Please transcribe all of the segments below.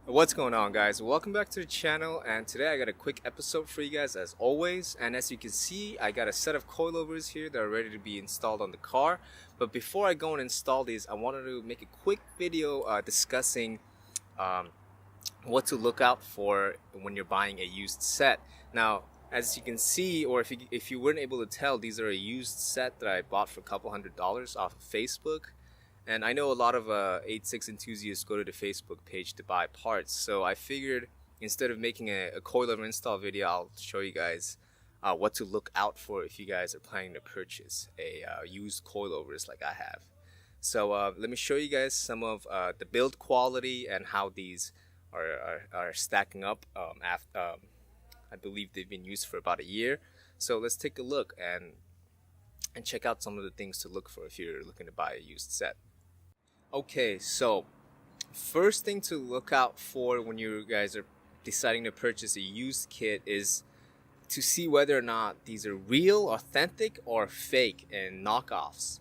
What's going on, guys? Welcome back to the channel, and today I got a quick episode for you guys as always. And as you can see, I got a set of coilovers here that are ready to be installed on the car. But before I go and install these, I wanted to make a quick video discussing um, what to look out for when you're buying a used set. Now, as you can see, or if you weren't able to tell, these are a used set that I bought for a couple $100s off of Facebook. And I know a lot of 8.6 enthusiasts go to the Facebook page to buy parts. So I figured instead of making a coilover install video, I'll show you guys what to look out for if you guys are planning to purchase a used coilovers like I have. So let me show you guys some of the build quality and how these are stacking up after I believe they've been used for about a year. So let's take a look and check out some of the things to look for if you're looking to buy a used set. Okay, so first thing to look out for when you guys are deciding to purchase a used kit is to see whether or not these are real, authentic, or fake and knockoffs.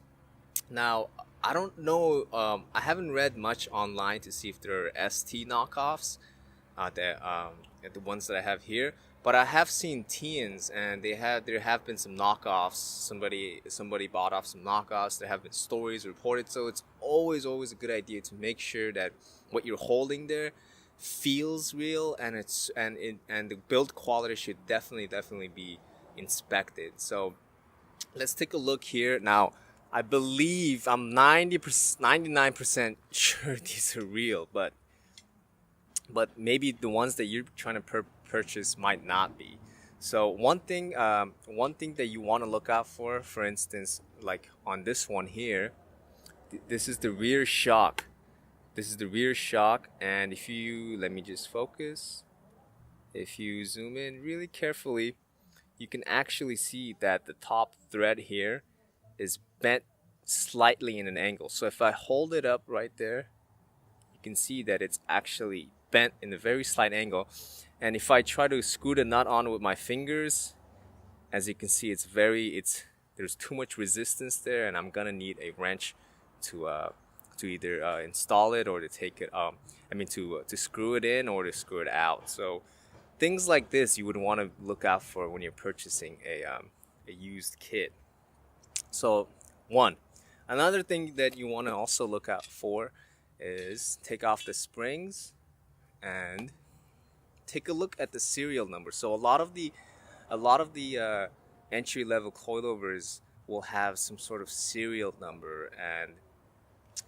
Now, I don't know, I haven't read much online to see if there are ST knockoffs, the ones that I have here. But I have seen TNs, and there have been some knockoffs. Somebody bought off some knockoffs. There have been stories reported, so it's always a good idea to make sure that what you're holding there feels real, and the build quality should definitely be inspected. So let's take a look here. Now, I believe I'm 99% sure these are real, but maybe the ones that you're trying to purchase might not be. So one thing that you want to look out for instance, like on this one here, this is the rear shock. This is the rear shock, and if you let me just focus. If you zoom in really carefully, you can actually see that the top thread here is bent slightly in an angle. So if I hold it up right there, you can see that it's actually bent in a very slight angle. And if I try to screw the nut on with my fingers, as you can see, there's too much resistance there, and I'm gonna need a wrench to either install it or to take it to screw it in or to screw it out. So things like this you would want to look out for when you're purchasing a used kit. So another thing that you want to also look out for is take off the springs and take a look at the serial number. So a lot of the entry-level coilovers will have some sort of serial number, and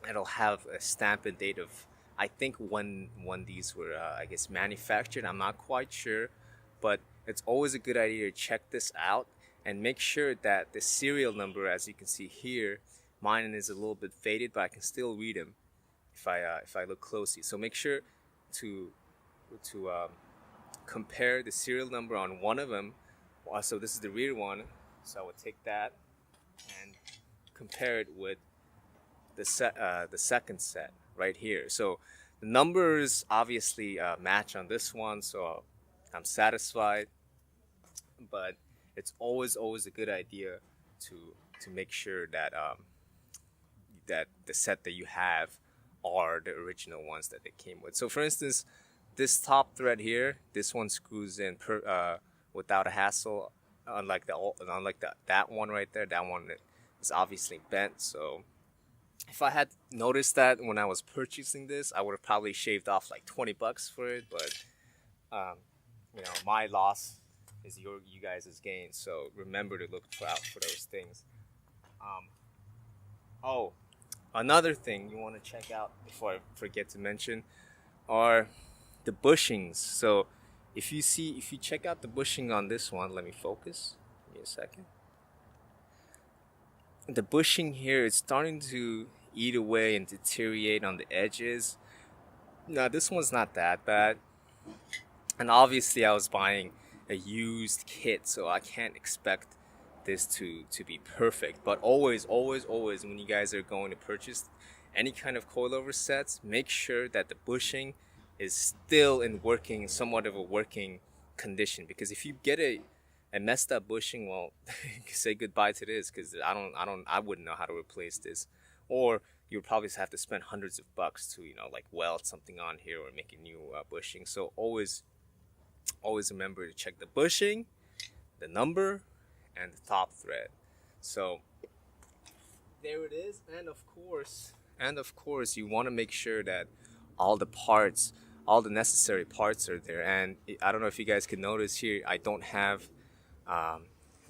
it'll have a stamp and date of, I think, when these were I guess manufactured. I'm not quite sure, but it's always a good idea to check this out and make sure that the serial number, as you can see here, mine is a little bit faded, but I can still read them if I look closely. So make sure to compare the serial number on one of them. So this is the rear one, so I would take that and compare it with the second set right here. So the numbers obviously match on this one, so I'm satisfied. But it's always a good idea to make sure that that the set that you have are the original ones that they came with. So for instance, this top thread here, this one screws in without a hassle, unlike that one right there. That one is obviously bent. So if I had noticed that when I was purchasing this, I would have probably shaved off like $20 for it. But my loss is you guys' gain. So remember to look out for those things. Another thing you want to check out before I forget to mention are the bushings. So if you check out the bushing on this one, let me focus. Give me a second. The bushing here is starting to eat away and deteriorate on the edges. Now this one's not that bad, and obviously I was buying a used kit, so I can't expect this to be perfect. But always when you guys are going to purchase any kind of coilover sets, make sure that the bushing is still in somewhat of a working condition. Because if you get a messed up bushing, well, say goodbye to this, because I wouldn't know how to replace this. Or you'll probably have to spend hundreds of bucks to, you know, like weld something on here or make a new bushing. So always remember to check the bushing, the number, and the top thread. So there it is. And of course you want to make sure that all the parts, all the necessary parts are there. And I don't know if you guys can notice here, I don't have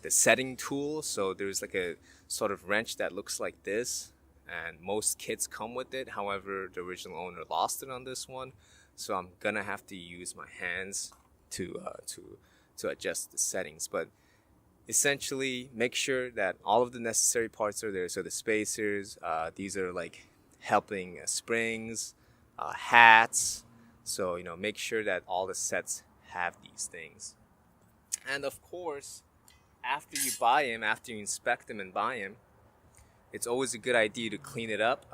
the setting tool. So there's like a sort of wrench that looks like this, and most kits come with it. However, the original owner lost it on this one, so I'm gonna have to use my hands to adjust the settings. But essentially, make sure that all of the necessary parts are there. So the spacers, these are like helping springs, hats. So, you know, make sure that all the sets have these things. And of course, after you buy them, after you inspect them and buy them, it's always a good idea to clean it up.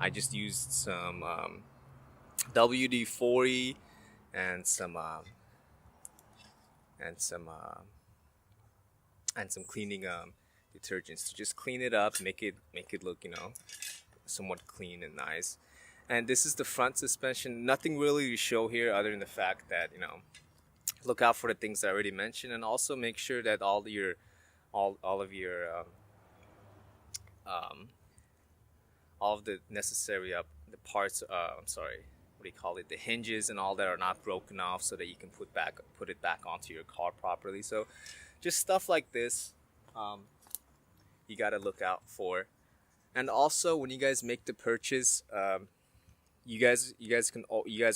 I just used some WD-40 and some cleaning detergents to just clean it up, make it look, you know, somewhat clean and nice. And this is the front suspension. Nothing really to show here other than the fact that, you know, look out for the things that I already mentioned, and also make sure that all of your all of the necessary the parts, I'm sorry, what do you call it, the hinges and all that are not broken off, so that you can put it back onto your car properly. So just stuff like this, you got to look out for. And also, when you guys make the purchase, you guys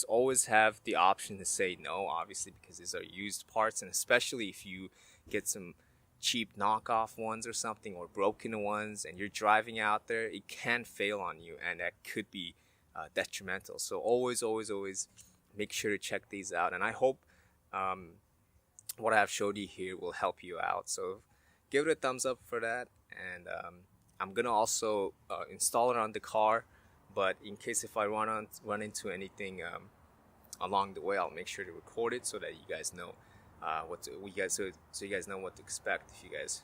always have the option to say no, obviously, because these are used parts. And especially if you get some cheap knockoff ones or something, or broken ones, and you're driving out there, it can fail on you, and that could be detrimental. So always make sure to check these out. And I hope what I have showed you here will help you out. So give it a thumbs up for that. And I'm gonna also install it on the car, but in case if I run into anything along the way, I'll make sure to record it so that you guys know so you guys know what to expect if you guys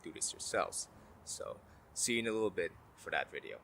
do this yourselves. So see you in a little bit for that video.